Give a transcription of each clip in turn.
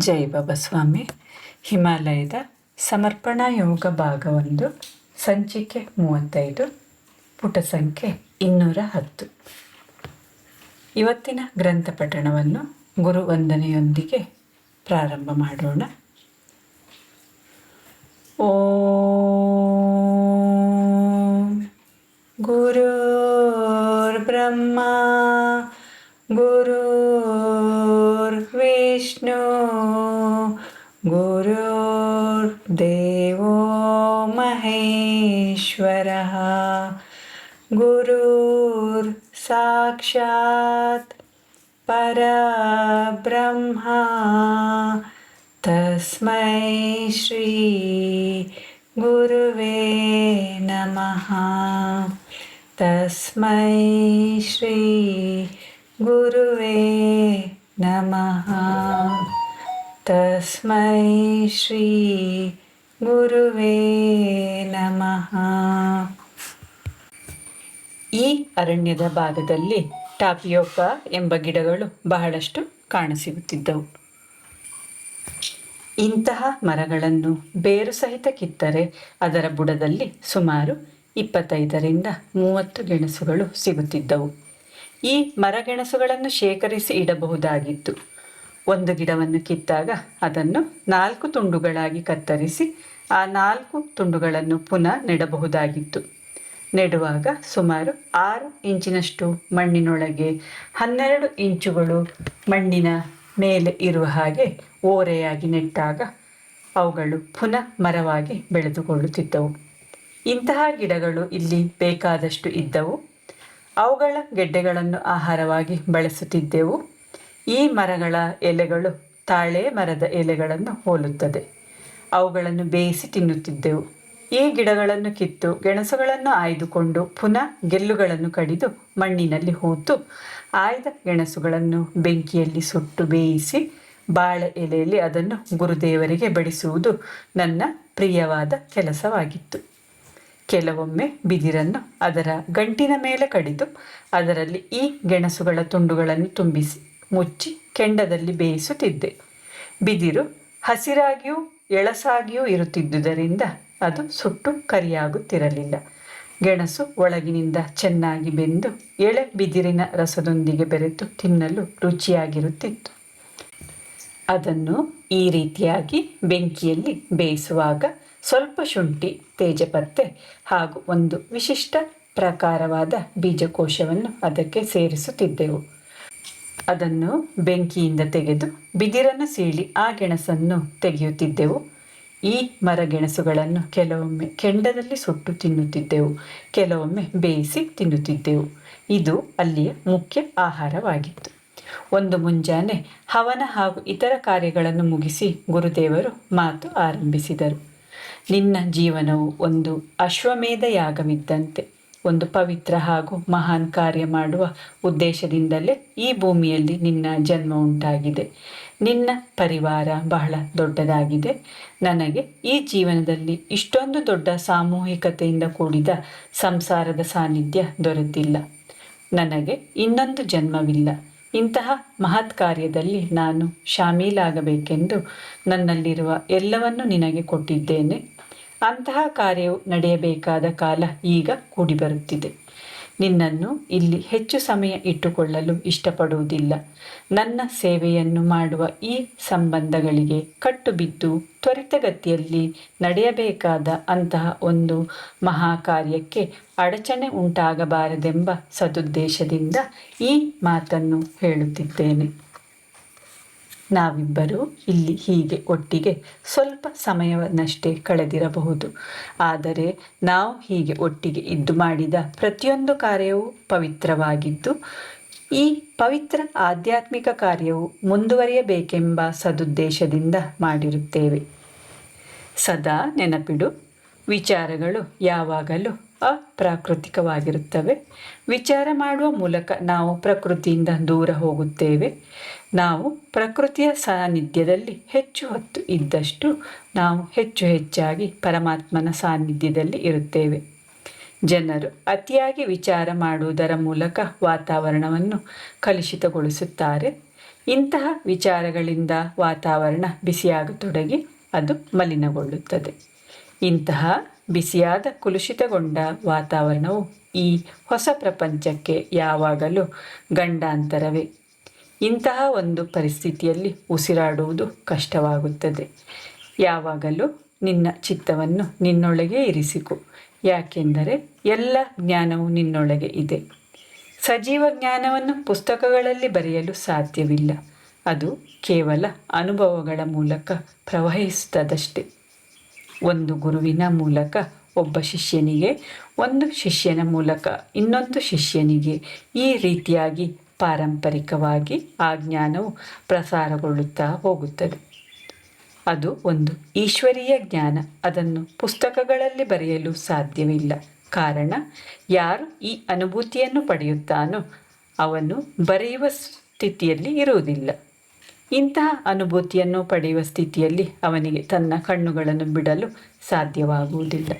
ಜೈ ಬಾಬಾ ಸ್ವಾಮಿ. ಹಿಮಾಲಯದ ಸಮರ್ಪಣಾ ಯೋಗ ಭಾಗ 1, ಸಂಚಿಕೆ 35, ಪುಟ ಸಂಖ್ಯೆ 210. ಇವತ್ತಿನ ಗ್ರಂಥ ಪಠಣವನ್ನು ಗುರು ವಂದನೆಯೊಂದಿಗೆ ಪ್ರಾರಂಭ ಮಾಡೋಣ. ಓಂ ಗುರುರ್ ಬ್ರಹ್ಮ ಗುರುರ್ ವಿಷ್ಣು ಗುರುರ್ ದೇವೋ ಮಹೇಶ್ವರಃ ಗುರುರ್ ಸಾಕ್ಷಾತ್ ಪರಬ್ರಹ್ಮ ತಸ್ಮೈ ಶ್ರೀ ಗುರುವೇ ನಮಃ. ತಸ್ಮೈ ಶ್ರೀ ಗುರುವೇ ನಮಃ. ತಸ್ಮೈ ಶ್ರೀ ಗುರುವೇ ನಮಃ. ಈ ಅರಣ್ಯದ ಭಾಗದಲ್ಲಿ ಟಾಪಿಯೋಕಾ ಎಂಬ ಗಿಡಗಳು ಬಹಳಷ್ಟು ಕಾಣಸಿಗುತ್ತಿದ್ದವು. ಇಂತಹ ಮರಗಳನ್ನು ಬೇರು ಸಹಿತ ಕಿತ್ತರೆ ಅದರ ಬುಡದಲ್ಲಿ ಸುಮಾರು 25ರಿಂದ 30 ಗೆಣಸುಗಳು ಸಿಗುತ್ತಿದ್ದವು. ಈ ಮರಗೆಣಸುಗಳನ್ನು ಶೇಖರಿಸಿ ಇಡಬಹುದಾಗಿತ್ತು. ಒಂದು ಗಿಡವನ್ನು ಕಿತ್ತಾಗ ಅದನ್ನು 4 ತುಂಡುಗಳಾಗಿ ಕತ್ತರಿಸಿ ಆ 4 ತುಂಡುಗಳನ್ನು ಪುನಃ ನೆಡಬಹುದಾಗಿತ್ತು. ನೆಡುವಾಗ ಸುಮಾರು 6 ಇಂಚಿನಷ್ಟು ಮಣ್ಣಿನೊಳಗೆ 12 ಇಂಚುಗಳು ಮಣ್ಣಿನ ಮೇಲೆ ಇರುವ ಹಾಗೆ ಓರೆಯಾಗಿ ನೆಟ್ಟಾಗ ಅವುಗಳು ಪುನಃ ಮರವಾಗಿ ಬೆಳೆದುಕೊಳ್ಳುತ್ತಿದ್ದವು. ಇಂತಹ ಗಿಡಗಳು ಇಲ್ಲಿ ಬೇಕಾದಷ್ಟು ಇದ್ದವು. ಅವುಗಳ ಗೆಡ್ಡೆಗಳನ್ನು ಆಹಾರವಾಗಿ ಬಳಸುತ್ತಿದ್ದೆವು. ಈ ಮರಗಳ ಎಲೆಗಳು ತಾಳೆ ಮರದ ಎಲೆಗಳನ್ನು ಹೋಲುತ್ತದೆ. ಅವುಗಳನ್ನು ಬೇಯಿಸಿ ತಿನ್ನುತ್ತಿದ್ದೆವು. ಈ ಗಿಡಗಳನ್ನು ಕಿತ್ತು ಗೆಣಸುಗಳನ್ನು ಆಯ್ದುಕೊಂಡು ಪುನಃ ಗೆಲ್ಲುಗಳನ್ನು ಕಡಿದು ಮಣ್ಣಿನಲ್ಲಿ ಹೂತು ಆಯ್ದ ಗೆಣಸುಗಳನ್ನು ಬೆಂಕಿಯಲ್ಲಿ ಸುಟ್ಟು ಬೇಯಿಸಿ ಬಾಳೆ ಎಲೆಯಲ್ಲಿ ಅದನ್ನು ಗುರುದೇವರಿಗೆ ಬಡಿಸುವುದು ನನ್ನ ಪ್ರಿಯವಾದ ಕೆಲಸವಾಗಿತ್ತು. ಕೆಲವೊಮ್ಮೆ ಬಿದಿರನ್ನು ಅದರ ಗಂಟಿನ ಮೇಲೆ ಕಡಿದು ಅದರಲ್ಲಿ ಈ ಗೆಣಸುಗಳ ತುಂಡುಗಳನ್ನು ತುಂಬಿಸಿ ಮುಚ್ಚಿ ಕೆಂಡದಲ್ಲಿ ಬೇಯಿಸುತ್ತಿದ್ದೆ. ಬಿದಿರು ಹಸಿರಾಗಿಯೂ ಎಳಸಾಗಿಯೂ ಇರುತ್ತಿದ್ದುದರಿಂದ ಅದು ಸುಟ್ಟು ಕರಿಯಾಗುತ್ತಿರಲಿಲ್ಲ. ಗೆಣಸು ಒಳಗಿನಿಂದ ಚೆನ್ನಾಗಿ ಬೆಂದು ಎಳೆ ಬಿದಿರಿನ ರಸದೊಂದಿಗೆ ಬೆರೆತು ತಿನ್ನಲು ರುಚಿಯಾಗಿರುತ್ತಿತ್ತು. ಅದನ್ನು ಈ ರೀತಿಯಾಗಿ ಬೆಂಕಿಯಲ್ಲಿ ಬೇಯಿಸುವಾಗ ಸ್ವಲ್ಪ ಶುಂಠಿ, ತೇಜಪತ್ತೆ ಹಾಗೂ ಒಂದು ವಿಶಿಷ್ಟ ಪ್ರಕಾರವಾದ ಬೀಜಕೋಶವನ್ನು ಅದಕ್ಕೆ ಸೇರಿಸುತ್ತಿದ್ದೆವು. ಅದನ್ನು ಬೆಂಕಿಯಿಂದ ತೆಗೆದು ಬಿದಿರನ್ನು ಸೀಳಿ ಆ ಗೆಣಸನ್ನು ತೆಗೆಯುತ್ತಿದ್ದೆವು. ಈ ಮರಗೆಣಸುಗಳನ್ನು ಕೆಲವೊಮ್ಮೆ ಕೆಂಡದಲ್ಲಿ ಸುಟ್ಟು ತಿನ್ನುತ್ತಿದ್ದೆವು, ಕೆಲವೊಮ್ಮೆ ಬೇಯಿಸಿ ತಿನ್ನುತ್ತಿದ್ದೆವು. ಇದು ಅಲ್ಲಿಯ ಮುಖ್ಯ ಆಹಾರವಾಗಿತ್ತು. ಒಂದು ಮುಂಜಾನೆ ಹವನ ಹಾಗೂ ಇತರ ಕಾರ್ಯಗಳನ್ನು ಮುಗಿಸಿ ಗುರುದೇವರು ಮಾತು ಆರಂಭಿಸಿದರು. ನಿನ್ನ ಜೀವನವು ಒಂದು ಅಶ್ವಮೇಧ ಯಾಗವಿದ್ದಂತೆ. ಒಂದು ಪವಿತ್ರ ಹಾಗೂ ಮಹಾನ್ ಕಾರ್ಯ ಮಾಡುವ ಉದ್ದೇಶದಿಂದಲೇ ಈ ಭೂಮಿಯಲ್ಲಿ ನಿನ್ನ ಜನ್ಮ ಉಂಟಾಗಿದೆ. ನಿನ್ನ ಪರಿವಾರ ಬಹಳ ದೊಡ್ಡದಾಗಿದೆ. ನನಗೆ ಈ ಜೀವನದಲ್ಲಿ ಇಷ್ಟೊಂದು ದೊಡ್ಡ ಸಾಮೂಹಿಕತೆಯಿಂದ ಕೂಡಿದ ಸಂಸಾರದ ಸಾನ್ನಿಧ್ಯ ದೊರೆತಿಲ್ಲ. ನನಗೆ ಇನ್ನೊಂದು ಜನ್ಮವಿಲ್ಲ. ಇಂತಹ ಮಹತ್ ಕಾರ್ಯದಲ್ಲಿ ನಾನು ಶಾಮೀಲಾಗಬೇಕೆಂದು ನನ್ನಲ್ಲಿರುವ ಎಲ್ಲವನ್ನು ನಿನಗೆ ಕೊಟ್ಟಿದ್ದೇನೆ. ಅಂತಹ ಕಾರ್ಯವು ನಡೆಯಬೇಕಾದ ಕಾಲ ಈಗ ಕೂಡಿಬರುತ್ತಿದೆ. ನಿನ್ನನ್ನು ಇಲ್ಲಿ ಹೆಚ್ಚು ಸಮಯ ಇಟ್ಟುಕೊಳ್ಳಲು ಇಷ್ಟಪಡುವುದಿಲ್ಲ. ನನ್ನ ಸೇವೆಯನ್ನು ಮಾಡುವ ಈ ಸಂಬಂಧಗಳಿಗೆ ಕಟ್ಟುಬಿದ್ದು ತ್ವರಿತಗತಿಯಲ್ಲಿ ನಡೆಯಬೇಕಾದ ಅಂತಹ ಒಂದು ಮಹಾ ಕಾರ್ಯಕ್ಕೆ ಅಡಚಣೆ ಉಂಟಾಗಬಾರದೆಂಬ ಸದುದ್ದೇಶದಿಂದ ಈ ಮಾತನ್ನು ಹೇಳುತ್ತಿದ್ದೇನೆ. ನಾವಿಬ್ಬರೂ ಇಲ್ಲಿ ಹೀಗೆ ಒಟ್ಟಿಗೆ ಸ್ವಲ್ಪ ಸಮಯವನ್ನಷ್ಟೇ ಕಳೆದಿರಬಹುದು. ಆದರೆ ನಾವು ಹೀಗೆ ಒಟ್ಟಿಗೆ ಇದ್ದು ಮಾಡಿದ ಪ್ರತಿಯೊಂದು ಕಾರ್ಯವೂ ಪವಿತ್ರವಾಗಿದ್ದು ಈ ಪವಿತ್ರ ಆಧ್ಯಾತ್ಮಿಕ ಕಾರ್ಯವು ಮುಂದುವರಿಯಬೇಕೆಂಬ ಸದುದ್ದೇಶದಿಂದ ಮಾಡಿರುತ್ತೇವೆ. ಸದಾ ನೆನಪಿಡು, ವಿಚಾರಗಳು ಯಾವಾಗಲೂ ಅಪ್ರಾಕೃತಿಕವಾಗಿರುತ್ತವೆ. ವಿಚಾರ ಮಾಡುವ ಮೂಲಕ ನಾವು ಪ್ರಕೃತಿಯಿಂದ ದೂರ ಹೋಗುತ್ತೇವೆ. ನಾವು ಪ್ರಕೃತಿಯ ಸಾನ್ನಿಧ್ಯದಲ್ಲಿ ಹೆಚ್ಚು ಹೊತ್ತು ಇದ್ದಷ್ಟು ನಾವು ಹೆಚ್ಚು ಹೆಚ್ಚಾಗಿ ಪರಮಾತ್ಮನ ಸಾನ್ನಿಧ್ಯದಲ್ಲಿ ಇರುತ್ತೇವೆ. ಜನರು ಅತಿಯಾಗಿ ವಿಚಾರ ಮಾಡುವುದರ ಮೂಲಕ ವಾತಾವರಣವನ್ನು ಕಲುಷಿತಗೊಳಿಸುತ್ತಾರೆ. ಇಂತಹ ವಿಚಾರಗಳಿಂದ ವಾತಾವರಣ ಬಿಸಿಯಾಗತೊಡಗಿ ಅದು ಮಲಿನಗೊಳ್ಳುತ್ತದೆ. ಇಂತಹ ಬಿಸಿಯಾದ ಕುಲುಷಿತಗೊಂಡ ವಾತಾವರಣವು ಈ ಹೊಸ ಪ್ರಪಂಚಕ್ಕೆ ಯಾವಾಗಲೂ ಗಂಡಾಂತರವೇ. ಇಂತಹ ಒಂದು ಪರಿಸ್ಥಿತಿಯಲ್ಲಿ ಉಸಿರಾಡುವುದು ಕಷ್ಟವಾಗುತ್ತದೆ. ಯಾವಾಗಲೂ ನಿನ್ನ ಚಿತ್ತವನ್ನು ನಿನ್ನೊಳಗೆ ಇರಿಸಿಕೊ, ಯಾಕೆಂದರೆ ಎಲ್ಲ ಜ್ಞಾನವು ನಿನ್ನೊಳಗೆ ಇದೆ. ಸಜೀವ ಜ್ಞಾನವನ್ನು ಪುಸ್ತಕಗಳಲ್ಲಿ ಬರೆಯಲು ಸಾಧ್ಯವಿಲ್ಲ. ಅದು ಕೇವಲ ಅನುಭವಗಳ ಮೂಲಕ ಪ್ರವಹಿಸುತ್ತದಷ್ಟೆ. ಒಂದು ಗುರುವಿನ ಮೂಲಕ ಒಬ್ಬ ಶಿಷ್ಯನಿಗೆ, ಒಂದು ಶಿಷ್ಯನ ಮೂಲಕ ಇನ್ನೊಂದು ಶಿಷ್ಯನಿಗೆ, ಈ ರೀತಿಯಾಗಿ ಪಾರಂಪರಿಕವಾಗಿ ಆ ಜ್ಞಾನವು ಪ್ರಸಾರಗೊಳ್ಳುತ್ತಾ ಹೋಗುತ್ತದೆ. ಅದು ಒಂದು ಈಶ್ವರೀಯ ಜ್ಞಾನ. ಅದನ್ನು ಪುಸ್ತಕಗಳಲ್ಲಿ ಬರೆಯಲು ಸಾಧ್ಯವಿಲ್ಲ. ಕಾರಣ, ಯಾರು ಈ ಅನುಭೂತಿಯನ್ನು ಪಡೆಯುತ್ತಾನೋ ಅವನು ಬರೆಯುವ ಸ್ಥಿತಿಯಲ್ಲಿ ಇರುವುದಿಲ್ಲ. ಇಂತಹ ಅನುಭೂತಿಯನ್ನು ಪಡೆಯುವ ಸ್ಥಿತಿಯಲ್ಲಿ ಅವನಿಗೆ ತನ್ನ ಕಣ್ಣುಗಳನ್ನು ಬಿಡಲು ಸಾಧ್ಯವಾಗುವುದಿಲ್ಲ.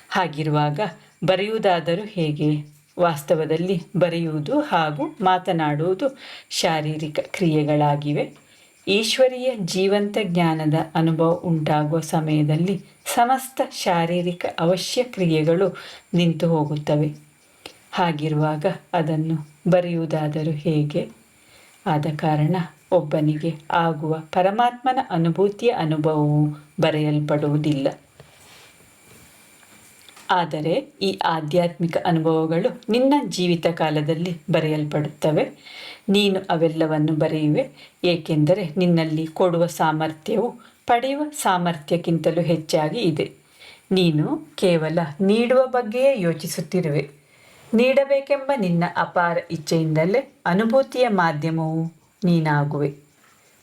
ಹಾಗಿರುವಾಗ ಬರೆಯುವುದಾದರೂ ಹೇಗೆ? ವಾಸ್ತವದಲ್ಲಿ ಬರೆಯುವುದು ಹಾಗೂ ಮಾತನಾಡುವುದು ಶಾರೀರಿಕ ಕ್ರಿಯೆಗಳಾಗಿವೆ. ಈಶ್ವರೀಯ ಜೀವಂತ ಜ್ಞಾನದ ಅನುಭವ ಉಂಟಾಗುವ ಸಮಯದಲ್ಲಿ ಸಮಸ್ತ ಶಾರೀರಿಕ ಅವಶ್ಯ ಕ್ರಿಯೆಗಳು ನಿಂತು ಹೋಗುತ್ತವೆ. ಹಾಗಿರುವಾಗ ಅದನ್ನು ಬರೆಯುವುದಾದರೂ ಹೇಗೆ? ಆದ ಕಾರಣ ಒಬ್ಬನಿಗೆ ಆಗುವ ಪರಮಾತ್ಮನ ಅನುಭೂತಿಯ ಅನುಭವವು ಬರೆಯಲ್ಪಡುವುದಿಲ್ಲ. ಆದರೆ ಈ ಆಧ್ಯಾತ್ಮಿಕ ಅನುಭವಗಳು ನಿನ್ನ ಜೀವಿತ ಕಾಲದಲ್ಲಿ ಬರೆಯಲ್ಪಡುತ್ತವೆ. ನೀನು ಅವೆಲ್ಲವನ್ನು ಬರೆಯುವೆ, ಏಕೆಂದರೆ ನಿನ್ನಲ್ಲಿ ಕೊಡುವ ಸಾಮರ್ಥ್ಯವು ಪಡೆಯುವ ಸಾಮರ್ಥ್ಯಕ್ಕಿಂತಲೂ ಹೆಚ್ಚಾಗಿ ಇದೆ. ನೀನು ಕೇವಲ ನೀಡುವ ಬಗ್ಗೆಯೇ ಯೋಚಿಸುತ್ತಿರುವೆ. ನೀಡಬೇಕೆಂಬ ನಿನ್ನ ಅಪಾರ ಇಚ್ಛೆಯಿಂದಲೇ ಅನುಭೂತಿಯ ಮಾಧ್ಯಮವು ನೀನಾಗುವೆ.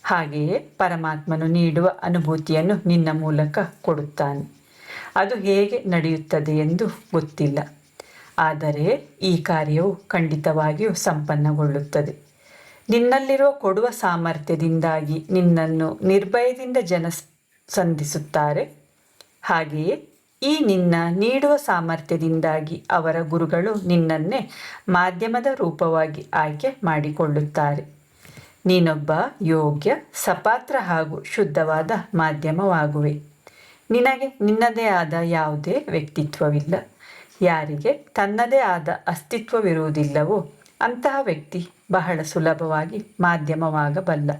ಹಾಗೆಯೇ ಪರಮಾತ್ಮನು ನೀಡುವ ಅನುಭೂತಿಯನ್ನು ನಿನ್ನ ಮೂಲಕ ಕೊಡುತ್ತಾನೆ. ಅದು ಹೇಗೆ ನಡೆಯುತ್ತದೆ ಎಂದು ಗೊತ್ತಿಲ್ಲ, ಆದರೆ ಈ ಕಾರ್ಯವು ಖಂಡಿತವಾಗಿಯೂ ಸಂಪನ್ನಗೊಳ್ಳುತ್ತದೆ. ನಿನ್ನಲ್ಲಿರುವ ಕೊಡುವ ಸಾಮರ್ಥ್ಯದಿಂದಾಗಿ ನಿನ್ನನ್ನು ನಿರ್ಭಯದಿಂದ ಜನ ಸಂಧಿಸುತ್ತಾರೆ. ಹಾಗೆಯೇ ಈ ನಿನ್ನ ನೀಡುವ ಸಾಮರ್ಥ್ಯದಿಂದಾಗಿ ಅವರ ಗುರುಗಳು ನಿನ್ನನ್ನೇ ಮಾಧ್ಯಮದ ರೂಪವಾಗಿ ಆಯ್ಕೆ ಮಾಡಿಕೊಳ್ಳುತ್ತಾರೆ. ನೀನೊಬ್ಬ ಯೋಗ್ಯ, ಸಪಾತ್ರ ಹಾಗೂ ಶುದ್ಧವಾದ ಮಾಧ್ಯಮವಾಗುವೆ. ನಿನಗೆ ನಿನ್ನದೇ ಆದ ಯಾವುದೇ ವ್ಯಕ್ತಿತ್ವವಿಲ್ಲ. ಯಾರಿಗೆ ತನ್ನದೇ ಆದ ಅಸ್ತಿತ್ವವಿರುವುದಿಲ್ಲವೋ ಅಂತಹ ವ್ಯಕ್ತಿ ಬಹಳ ಸುಲಭವಾಗಿ ಮಾಧ್ಯಮವಾಗಬಲ್ಲ.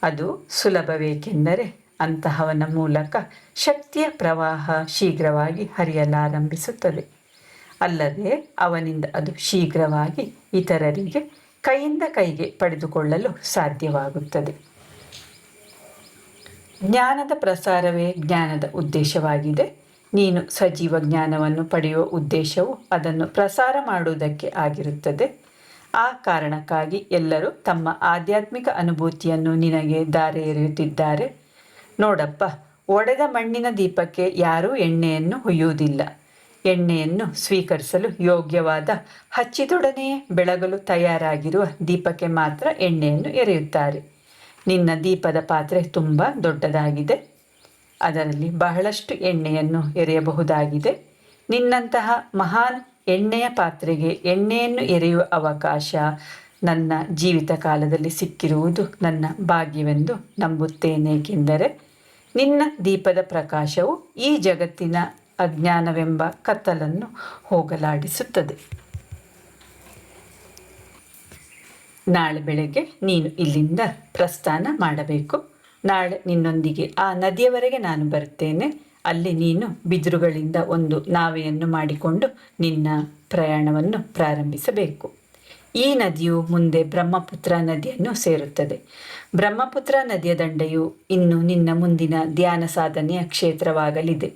ಅದು ಸುಲಭವೇಕೆಂದರೆ ಅಂತಹವನ ಮೂಲಕ ಶಕ್ತಿಯ ಪ್ರವಾಹ ಶೀಘ್ರವಾಗಿ ಹರಿಯಲಾರಂಭಿಸುತ್ತದೆ. ಅಲ್ಲದೆ ಅವನಿಂದ ಅದು ಶೀಘ್ರವಾಗಿ ಇತರರಿಗೆ ಕೈಯಿಂದ ಕೈಗೆ ಪಡೆದುಕೊಳ್ಳಲು ಸಾಧ್ಯವಾಗುತ್ತದೆ. ಜ್ಞಾನದ ಪ್ರಸಾರವೇ ಜ್ಞಾನದ ಉದ್ದೇಶವಾಗಿದೆ. ನೀನು ಸಜೀವ ಜ್ಞಾನವನ್ನು ಪಡೆಯುವ ಉದ್ದೇಶವು ಅದನ್ನು ಪ್ರಸಾರ ಮಾಡುವುದಕ್ಕೆ ಆಗಿರುತ್ತದೆ. ಆ ಕಾರಣಕ್ಕಾಗಿ ಎಲ್ಲರೂ ತಮ್ಮ ಆಧ್ಯಾತ್ಮಿಕ ಅನುಭೂತಿಯನ್ನು ನಿನಗೆ ಧಾರೆ ಎರೆಯುತ್ತಿದ್ದಾರೆ. ನೋಡಪ್ಪ, ಒಡೆದ ಮಣ್ಣಿನ ದೀಪಕ್ಕೆ ಯಾರೂ ಎಣ್ಣೆಯನ್ನು ಹೊಯ್ಯುವುದಿಲ್ಲ. ಎಣ್ಣೆಯನ್ನು ಸ್ವೀಕರಿಸಲು ಯೋಗ್ಯವಾದ ಹಚ್ಚಿದೊಡನೆಯೇ ಬೆಳಗಲು ತಯಾರಾಗಿರುವ ದೀಪಕ್ಕೆ ಮಾತ್ರ ಎಣ್ಣೆಯನ್ನು ಎರೆಯುತ್ತಾರೆ. ನಿನ್ನ ದೀಪದ ಪಾತ್ರೆ ತುಂಬ ದೊಡ್ಡದಾಗಿದೆ. ಅದರಲ್ಲಿ ಬಹಳಷ್ಟು ಎಣ್ಣೆಯನ್ನು ಎರೆಯಬಹುದಾಗಿದೆ. ನಿನ್ನಂತಹ ಮಹಾನ್ ಎಣ್ಣೆಯ ಪಾತ್ರೆಗೆ ಎಣ್ಣೆಯನ್ನು ಎರೆಯುವ ಅವಕಾಶ ನನ್ನ ಜೀವಿತ ಕಾಲದಲ್ಲಿ ಸಿಕ್ಕಿರುವುದು ನನ್ನ ಭಾಗ್ಯವೆಂದು ನಂಬುತ್ತೇನೆ. ಏಕೆಂದರೆ ನಿನ್ನ ದೀಪದ ಪ್ರಕಾಶವು ಈ ಜಗತ್ತಿನ ಅಜ್ಞಾನವೆಂಬ ಕತ್ತಲನ್ನು ಹೋಗಲಾಡಿಸುತ್ತದೆ. ನಾಳೆ ಬೆಳಗ್ಗೆ ನೀನು ಇಲ್ಲಿಂದ ಪ್ರಸ್ಥಾನ ಮಾಡಬೇಕು. ನಾಳೆ ನಿನ್ನೊಂದಿಗೆ ಆ ನದಿಯವರೆಗೆ ನಾನು ಬರುತ್ತೇನೆ. ಅಲ್ಲಿ ನೀನು ಬಿದಿರುಗಳಿಂದ ಒಂದು ನಾವೆಯನ್ನು ಮಾಡಿಕೊಂಡು ನಿನ್ನ ಪ್ರಯಾಣವನ್ನು ಪ್ರಾರಂಭಿಸಬೇಕು. ಈ ನದಿಯು ಮುಂದೆ ಬ್ರಹ್ಮಪುತ್ರ ನದಿಯನ್ನು ಸೇರುತ್ತದೆ. ಬ್ರಹ್ಮಪುತ್ರ ನದಿಯ ದಂಡೆಯು ಇನ್ನು ನಿನ್ನ ಮುಂದಿನ ಧ್ಯಾನ ಸಾಧನೆಯ ಕ್ಷೇತ್ರವಾಗಲಿದೆ.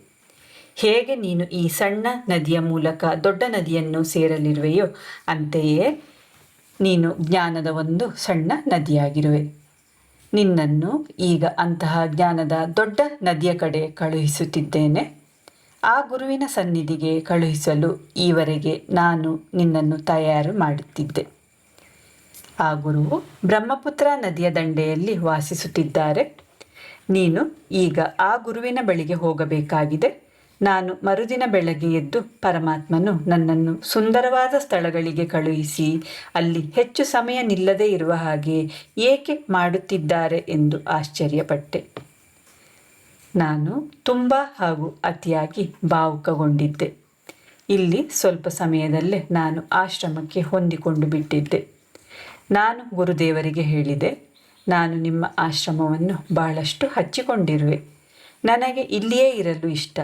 ಹೇಗೆ ನೀನು ಈ ಸಣ್ಣ ನದಿಯ ಮೂಲಕ ದೊಡ್ಡ ನದಿಯನ್ನು ಸೇರಲಿರುವೆಯೋ ಅಂತೆಯೇ ನೀನು ಜ್ಞಾನದ ಒಂದು ಸಣ್ಣ ನದಿಯಾಗಿರುವೆ. ನಿನ್ನನ್ನು ಈಗ ಅಂತಹ ಜ್ಞಾನದ ದೊಡ್ಡ ನದಿಯ ಕಡೆ ಕಳುಹಿಸುತ್ತಿದ್ದೇನೆ. ಆ ಗುರುವಿನ ಸನ್ನಿಧಿಗೆ ಕಳುಹಿಸಲು ಈವರೆಗೆ ನಾನು ನಿನ್ನನ್ನು ತಯಾರು ಮಾಡುತ್ತಿದ್ದೆ. ಆ ಗುರುವು ಬ್ರಹ್ಮಪುತ್ರ ನದಿಯ ದಂಡೆಯಲ್ಲಿ ವಾಸಿಸುತ್ತಿದ್ದಾರೆ. ನೀನು ಈಗ ಆ ಗುರುವಿನ ಬಳಿಗೆ ಹೋಗಬೇಕಾಗಿದೆ. ನಾನು ಮರುದಿನ ಬೆಳಗ್ಗೆ ಎದ್ದು ಪರಮಾತ್ಮನು ನನ್ನನ್ನು ಸುಂದರವಾದ ಸ್ಥಳಗಳಿಗೆ ಕಳುಹಿಸಿ ಅಲ್ಲಿ ಹೆಚ್ಚು ಸಮಯ ನಿಲ್ಲದೇ ಇರುವ ಹಾಗೆ ಏಕೆ ಮಾಡುತ್ತಿದ್ದಾರೆ ಎಂದು ಆಶ್ಚರ್ಯಪಟ್ಟೆ. ನಾನು ತುಂಬ ಹಾಗೂ ಅತಿಯಾಗಿ ಭಾವುಕಗೊಂಡಿದ್ದೆ. ಇಲ್ಲಿ ಸ್ವಲ್ಪ ಸಮಯದಲ್ಲೇ ನಾನು ಆಶ್ರಮಕ್ಕೆ ಹೊಂದಿಕೊಂಡು ಬಿಟ್ಟಿದ್ದೆ. ನಾನು ಗುರುದೇವರಿಗೆ ಹೇಳಿದೆ, ನಾನು ನಿಮ್ಮ ಆಶ್ರಮವನ್ನು ಬಹಳಷ್ಟು ಹಚ್ಚಿಕೊಂಡಿರುವೆ. ನನಗೆ ಇಲ್ಲಿಯೇ ಇರಲು ಇಷ್ಟ.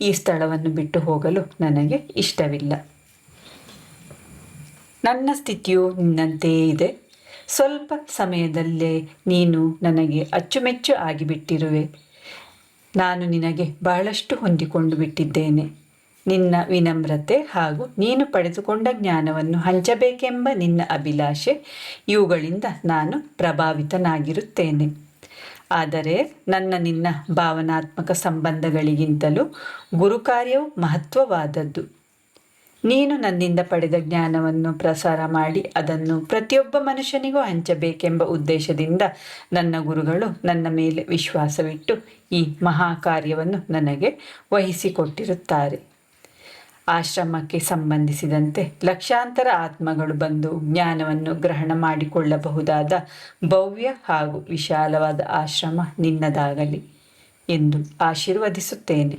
ಈ ಸ್ಥಳವನ್ನು ಬಿಟ್ಟು ಹೋಗಲು ನನಗೆ ಇಷ್ಟವಿಲ್ಲ. ನನ್ನ ಸ್ಥಿತಿಯು ನಿನ್ನಂತೆಯೇ ಇದೆ. ಸ್ವಲ್ಪ ಸಮಯದಲ್ಲೇ ನೀನು ನನಗೆ ಅಚ್ಚುಮೆಚ್ಚು ಆಗಿಬಿಟ್ಟಿರುವೆ. ನಾನು ನಿನಗೆ ಬಹಳಷ್ಟು ಹೊಂದಿಕೊಂಡು ಬಿಟ್ಟಿದ್ದೇನೆ. ನಿನ್ನ ವಿನಮ್ರತೆ ಹಾಗೂ ನೀನು ಪಡೆದುಕೊಂಡ ಜ್ಞಾನವನ್ನು ಹಂಚಬೇಕೆಂಬ ನಿನ್ನ ಅಭಿಲಾಷೆ, ಇವುಗಳಿಂದ ನಾನು ಪ್ರಭಾವಿತನಾಗಿರುತ್ತೇನೆ. ಆದರೆ ನಿನ್ನ ಭಾವನಾತ್ಮಕ ಸಂಬಂಧಗಳಿಗಿಂತಲೂ ಗುರುಕಾರ್ಯವು ಮಹತ್ವವಾದದ್ದು. ನೀನು ನನ್ನಿಂದ ಪಡೆದ ಜ್ಞಾನವನ್ನು ಪ್ರಸಾರ ಮಾಡಿ ಅದನ್ನು ಪ್ರತಿಯೊಬ್ಬ ಮನುಷ್ಯನಿಗೂ ಹಂಚಬೇಕೆಂಬ ಉದ್ದೇಶದಿಂದ ನನ್ನ ಗುರುಗಳು ನನ್ನ ಮೇಲೆ ವಿಶ್ವಾಸವಿಟ್ಟು ಈ ಮಹಾಕಾರ್ಯವನ್ನು ನನಗೆ ವಹಿಸಿಕೊಟ್ಟಿರುತ್ತಾರೆ. ಆಶ್ರಮಕ್ಕೆ ಸಂಬಂಧಿಸಿದಂತೆ ಲಕ್ಷಾಂತರ ಆತ್ಮಗಳು ಬಂದು ಜ್ಞಾನವನ್ನು ಗ್ರಹಣ ಮಾಡಿಕೊಳ್ಳಬಹುದಾದ ಭವ್ಯ ಹಾಗೂ ವಿಶಾಲವಾದ ಆಶ್ರಮ ನಿನ್ನದಾಗಲಿ ಎಂದು ಆಶೀರ್ವದಿಸುತ್ತೇನೆ.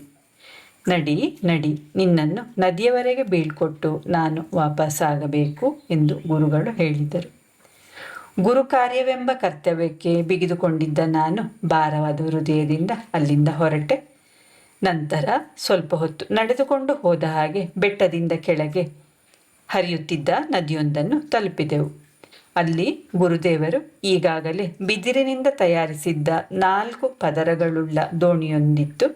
ನಡಿ ನಡಿ, ನಿನ್ನನ್ನು ನದಿಯವರೆಗೆ ಬೀಳ್ಕೊಟ್ಟು ನಾನು ವಾಪಸ್ಸಾಗಬೇಕು ಎಂದು ಗುರುಗಳು ಹೇಳಿದರು. ಗುರು ಕಾರ್ಯವೆಂಬ ಕರ್ತವ್ಯಕ್ಕೆ ಬಿಗಿದುಕೊಂಡಿದ್ದ ನಾನು ಭಾರವಾದ ಹೃದಯದಿಂದ ಅಲ್ಲಿಂದ ಹೊರಟೆ. ನಂತರ ಸ್ವಲ್ಪ ಹೊತ್ತು ನಡೆದುಕೊಂಡು ಹೋದ ಹಾಗೆ ಬೆಟ್ಟದಿಂದ ಕೆಳಗೆ ಹರಿಯುತ್ತಿದ್ದ ನದಿಯೊಂದನ್ನು ತಲುಪಿದೆವು. ಅಲ್ಲಿ ಗುರುದೇವರು ಈಗಾಗಲೇ ಬಿದಿರಿನಿಂದ ತಯಾರಿಸಿದ್ದ 4 ಪದರಗಳುಳ್ಳ ದೋಣಿಯೊಂದಿತ್ತು.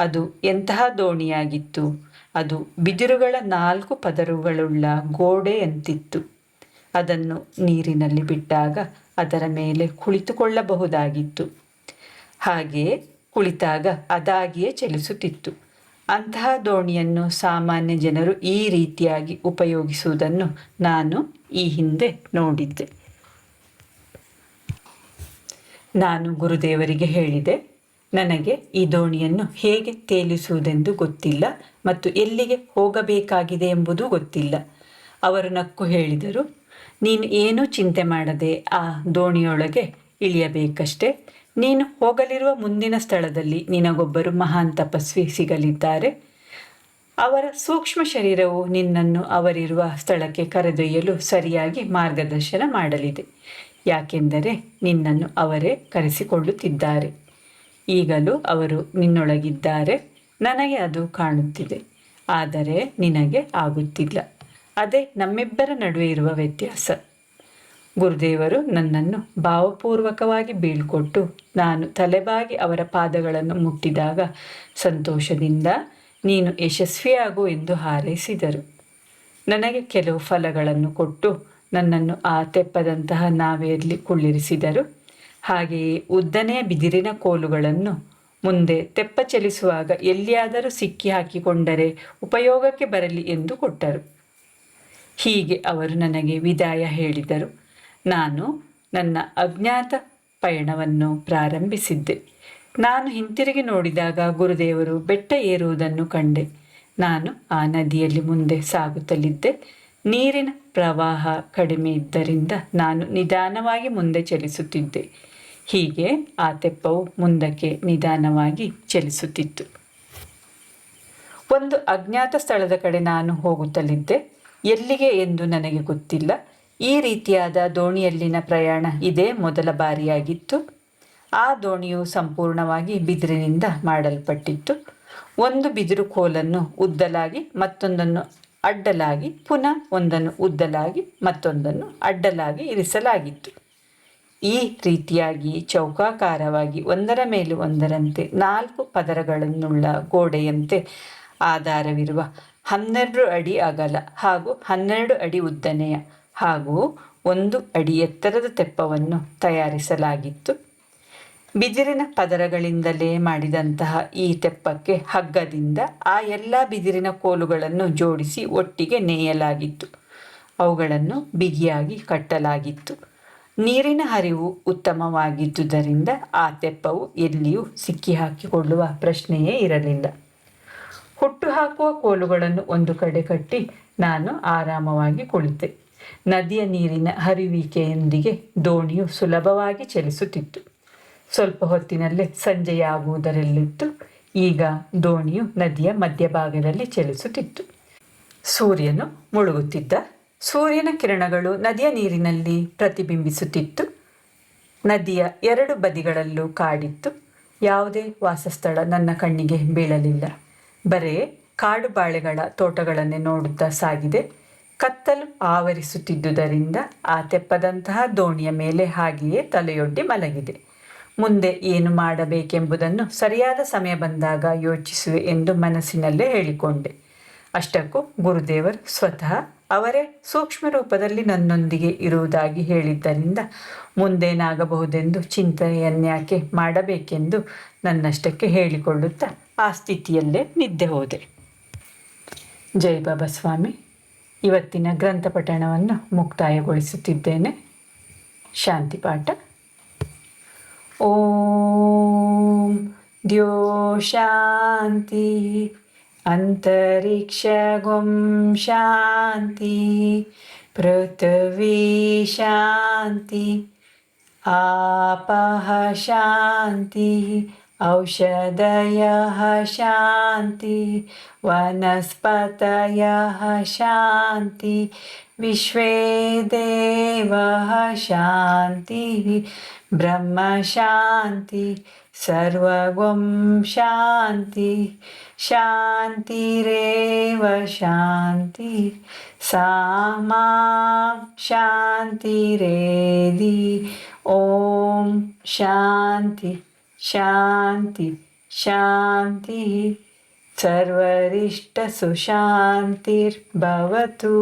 ಅದು ಎಂತಹ ದೋಣಿಯಾಗಿತ್ತು! ಅದು ಬಿದಿರುಗಳ 4 ಪದರುಗಳುಳ್ಳ ಗೋಡೆಯಂತಿತ್ತು. ಅದನ್ನು ನೀರಿನಲ್ಲಿ ಬಿಟ್ಟಾಗ ಅದರ ಮೇಲೆ ಕುಳಿತುಕೊಳ್ಳಬಹುದಾಗಿತ್ತು. ಹಾಗೆಯೇ ಕುಳಿತಾಗ ಅದಾಗಿಯೇ ಚಲಿಸುತ್ತಿತ್ತು. ಅಂತಹ ದೋಣಿಯನ್ನು ಸಾಮಾನ್ಯ ಜನರು ಈ ರೀತಿಯಾಗಿ ಉಪಯೋಗಿಸುವುದನ್ನು ನಾನು ಈ ಹಿಂದೆ ನೋಡಿದ್ದೆ. ನಾನು ಗುರುದೇವರಿಗೆ ಹೇಳಿದೆ, ನನಗೆ ಈ ದೋಣಿಯನ್ನು ಹೇಗೆ ತೇಲಿಸುವುದೆಂದು ಗೊತ್ತಿಲ್ಲ ಮತ್ತು ಎಲ್ಲಿಗೆ ಹೋಗಬೇಕಾಗಿದೆ ಎಂಬುದೂ ಗೊತ್ತಿಲ್ಲ. ಅವರು ನಕ್ಕು ಹೇಳಿದರು, ನೀನು ಏನೂ ಚಿಂತೆ ಮಾಡದೆ ಆ ದೋಣಿಯೊಳಗೆ ಇಳಿಯಬೇಕಷ್ಟೆ. ನೀನು ಹೋಗಲಿರುವ ಮುಂದಿನ ಸ್ಥಳದಲ್ಲಿ ನಿನಗೊಬ್ಬರು ಮಹಾನ್ ತಪಸ್ವಿ ಸಿಗಲಿದ್ದಾರೆ. ಅವರ ಸೂಕ್ಷ್ಮ ಶರೀರವು ನಿನ್ನನ್ನು ಅವರಿರುವ ಸ್ಥಳಕ್ಕೆ ಕರೆದೊಯ್ಯಲು ಸರಿಯಾಗಿ ಮಾರ್ಗದರ್ಶನ ಮಾಡಲಿದೆ. ಯಾಕೆಂದರೆ ನಿನ್ನನ್ನು ಅವರೇ ಕರೆಸಿಕೊಳ್ಳುತ್ತಿದ್ದಾರೆ. ಈಗಲೂ ಅವರು ನಿನ್ನೊಳಗಿದ್ದಾರೆ. ನನಗೆ ಅದು ಕಾಣುತ್ತಿದೆ, ಆದರೆ ನಿನಗೆ ಆಗುತ್ತಿಲ್ಲ. ಅದೇ ನಮ್ಮಿಬ್ಬರ ನಡುವೆ ಇರುವ ವ್ಯತ್ಯಾಸ. ಗುರುದೇವರು ನನ್ನನ್ನು ಭಾವಪೂರ್ವಕವಾಗಿ ಬೀಳ್ಕೊಟ್ಟು ನಾನು ತಲೆಬಾಗಿ ಅವರ ಪಾದಗಳನ್ನು ಮುಟ್ಟಿದಾಗ ಸಂತೋಷದಿಂದ ನೀನು ಯಶಸ್ವಿಯಾಗು ಎಂದು ಹಾರೈಸಿದರು. ನನಗೆ ಕೆಲವು ಫಲಗಳನ್ನು ಕೊಟ್ಟು ನನ್ನನ್ನು ಆ ತೆಪ್ಪದಂತಹ ನಾವೆಯಲ್ಲಿ ಕುಳ್ಳಿರಿಸಿದರು. ಹಾಗೆಯೇ ಉದ್ದನೆಯ ಬಿದಿರಿನ ಕೋಲುಗಳನ್ನು ಮುಂದೆ ತೆಪ್ಪ ಚಲಿಸುವಾಗ ಎಲ್ಲಿಯಾದರೂ ಸಿಕ್ಕಿ ಹಾಕಿಕೊಂಡರೆ ಉಪಯೋಗಕ್ಕೆ ಬರಲಿ ಎಂದು ಕೊಟ್ಟರು. ಹೀಗೆ ಅವರು ನನಗೆ ವಿದಾಯ ಹೇಳಿದರು. ನಾನು ನನ್ನ ಅಜ್ಞಾತ ಪಯಣವನ್ನು ಪ್ರಾರಂಭಿಸಿದ್ದೆ. ನಾನು ಹಿಂತಿರುಗಿ ನೋಡಿದಾಗ ಗುರುದೇವರು ಬೆಟ್ಟ ಏರುವುದನ್ನು ಕಂಡೆ. ನಾನು ಆ ನದಿಯಲ್ಲಿ ಮುಂದೆ ಸಾಗುತ್ತಲಿದ್ದೆ. ನೀರಿನ ಪ್ರವಾಹ ಕಡಿಮೆ ಇದ್ದರಿಂದ ನಾನು ನಿಧಾನವಾಗಿ ಮುಂದೆ ಚಲಿಸುತ್ತಿದ್ದೆ. ಹೀಗೆ ಆ ತೆಪ್ಪವು ಮುಂದಕ್ಕೆ ನಿಧಾನವಾಗಿ ಚಲಿಸುತ್ತಿತ್ತು. ಒಂದು ಅಜ್ಞಾತ ಸ್ಥಳದ ಕಡೆ ನಾನು ಹೋಗುತ್ತಲಿದ್ದೆ. ಎಲ್ಲಿಗೆ ಎಂದು ನನಗೆ ಗೊತ್ತಿಲ್ಲ. ಈ ರೀತಿಯಾದ ದೋಣಿಯಲ್ಲಿನ ಪ್ರಯಾಣ ಇದೇ ಮೊದಲ ಬಾರಿಯಾಗಿತ್ತು. ಆ ದೋಣಿಯು ಸಂಪೂರ್ಣವಾಗಿ ಬಿದಿರಿನಿಂದ ಮಾಡಲ್ಪಟ್ಟಿತ್ತು. ಒಂದು ಬಿದಿರು ಕೋಲನ್ನು ಉದ್ದಲಾಗಿ ಮತ್ತೊಂದನ್ನು ಅಡ್ಡಲಾಗಿ, ಪುನಃ ಒಂದನ್ನು ಉದ್ದಲಾಗಿ ಮತ್ತೊಂದನ್ನು ಅಡ್ಡಲಾಗಿ ಇರಿಸಲಾಗಿತ್ತು. ಈ ರೀತಿಯಾಗಿ ಚೌಕಾಕಾರವಾಗಿ ಒಂದರ ಮೇಲೆ ಒಂದರಂತೆ 4 ಪದರಗಳನ್ನುಳ್ಳ ಗೋಡೆಯಂತೆ ಆಧಾರವಿರುವ 12 ಅಡಿ ಅಗಲ ಹಾಗೂ 12 ಅಡಿ ಉದ್ದನೆಯ ಹಾಗೂ 1 ಅಡಿ ಎತ್ತರದ ತೆಪ್ಪವನ್ನು ತಯಾರಿಸಲಾಗಿತ್ತು. ಬಿದಿರಿನ ಪದರಗಳಿಂದಲೇ ಮಾಡಿದಂತಹ ಈ ತೆಪ್ಪಕ್ಕೆ ಹಗ್ಗದಿಂದ ಆ ಎಲ್ಲ ಬಿದಿರಿನ ಕೋಲುಗಳನ್ನು ಜೋಡಿಸಿ ಒಟ್ಟಿಗೆ ನೇಯಲಾಗಿತ್ತು. ಅವುಗಳನ್ನು ಬಿಗಿಯಾಗಿ ಕಟ್ಟಲಾಗಿತ್ತು. ನೀರಿನ ಹರಿವು ಉತ್ತಮವಾಗಿದ್ದುದರಿಂದ ಆ ತೆಪ್ಪವು ಎಲ್ಲಿಯೂ ಸಿಕ್ಕಿಹಾಕಿಕೊಳ್ಳುವ ಪ್ರಶ್ನೆಯೇ ಇರಲಿಲ್ಲ. ಹುಟ್ಟುಹಾಕುವ ಕೋಲುಗಳನ್ನು ಒಂದು ಕಡೆ ಕಟ್ಟಿ ನಾನು ಆರಾಮವಾಗಿ ಕುಳಿತೆ. ನದಿಯ ನೀರಿನ ಹರಿಯುವಿಕೆಯೊಂದಿಗೆ ದೋಣಿಯು ಸುಲಭವಾಗಿ ಚಲಿಸುತ್ತಿತ್ತು. ಸ್ವಲ್ಪ ಹೊತ್ತಿನಲ್ಲೇ ಸಂಜೆಯಾಗುವುದರಲ್ಲಿತ್ತು. ಈಗ ದೋಣಿಯು ನದಿಯ ಮಧ್ಯಭಾಗದಲ್ಲಿ ಚಲಿಸುತ್ತಿತ್ತು. ಸೂರ್ಯನು ಮುಳುಗುತ್ತಿದ್ದ. ಸೂರ್ಯನ ಕಿರಣಗಳು ನದಿಯ ನೀರಿನಲ್ಲಿ ಪ್ರತಿಬಿಂಬಿಸುತ್ತಿತ್ತು. ನದಿಯ ಎರಡು ಬದಿಗಳಲ್ಲೂ ಕಾಡಿತ್ತು. ಯಾವುದೇ ವಾಸಸ್ಥಳ ನನ್ನ ಕಣ್ಣಿಗೆ ಬೀಳಲಿಲ್ಲ. ಬರೇ ಕಾಡು ಬಾಳೆಗಳ ತೋಟಗಳನ್ನೇ ನೋಡುತ್ತಾ ಸಾಗಿದೆ. ಕತ್ತಲು ಆವರಿಸುತ್ತಿದ್ದುದರಿಂದ ಆ ತೆಪ್ಪದಂತಹ ದೋಣಿಯ ಮೇಲೆ ಹಾಗೆಯೇ ತಲೆಯೊಡ್ಡಿ ಮಲಗಿದೆ. ಮುಂದೆ ಏನು ಮಾಡಬೇಕೆಂಬುದನ್ನು ಸರಿಯಾದ ಸಮಯ ಬಂದಾಗ ಯೋಚಿಸುವೆ ಎಂದು ಮನಸ್ಸಿನಲ್ಲೇ ಹೇಳಿಕೊಂಡೆ. ಅಷ್ಟಕ್ಕೂ ಗುರುದೇವರು ಸ್ವತಃ ಅವರೇ ಸೂಕ್ಷ್ಮ ರೂಪದಲ್ಲಿ ನನ್ನೊಂದಿಗೆ ಇರುವುದಾಗಿ ಹೇಳಿದ್ದರಿಂದ ಮುಂದೇನಾಗಬಹುದೆಂದು ಚಿಂತೆಯನ್ಯಾಕೆ ಮಾಡಬೇಕೆಂದು ನನ್ನಷ್ಟಕ್ಕೆ ಹೇಳಿಕೊಳ್ಳುತ್ತಾ ಆ ಸ್ಥಿತಿಯಲ್ಲೇ ನಿದ್ದೆ ಹೋದೆ. ಜೈ ಬಾಬಾ ಸ್ವಾಮಿ. ಇವತ್ತಿನ ಗ್ರಂಥ ಪಠಣವನ್ನು ಮುಕ್ತಾಯಗೊಳಿಸುತ್ತಿದ್ದೇನೆ. ಶಾಂತಿ ಪಾಠ. ಓಂ ದ್ಯೋ ಶಾಂತಿ ಅಂತರಿಕ್ಷ ಗುಂ ಶಾಂತಿ ಪೃಥ್ವಿ ಶಾಂತಿ ಆಪಃ ಶಾಂತಿ ಔಷಧಯಃ ಶಾಂತಿ ವನಸ್ಪತಯಃ ಶಾಂತಿ ವಿಶ್ವೇ ದೇವಃ ಶಾಂತಿ ಬ್ರಹ್ಮ ಶಾಂತಿ ಸರ್ವಗುಂ ಶಾಂತಿ ಶಾಂತಿರೇವ ಶಾಂತಿ ಸಾಮಾ ಶಾಂತಿರೇಧಿ. ಓಂ ಶಾಂತಿ ಶಾಂತಿ ಶಾಂತಿ. ಸರ್ವರಿಷ್ಟ ಸುಶಾಂತಿರ್ಭವತು.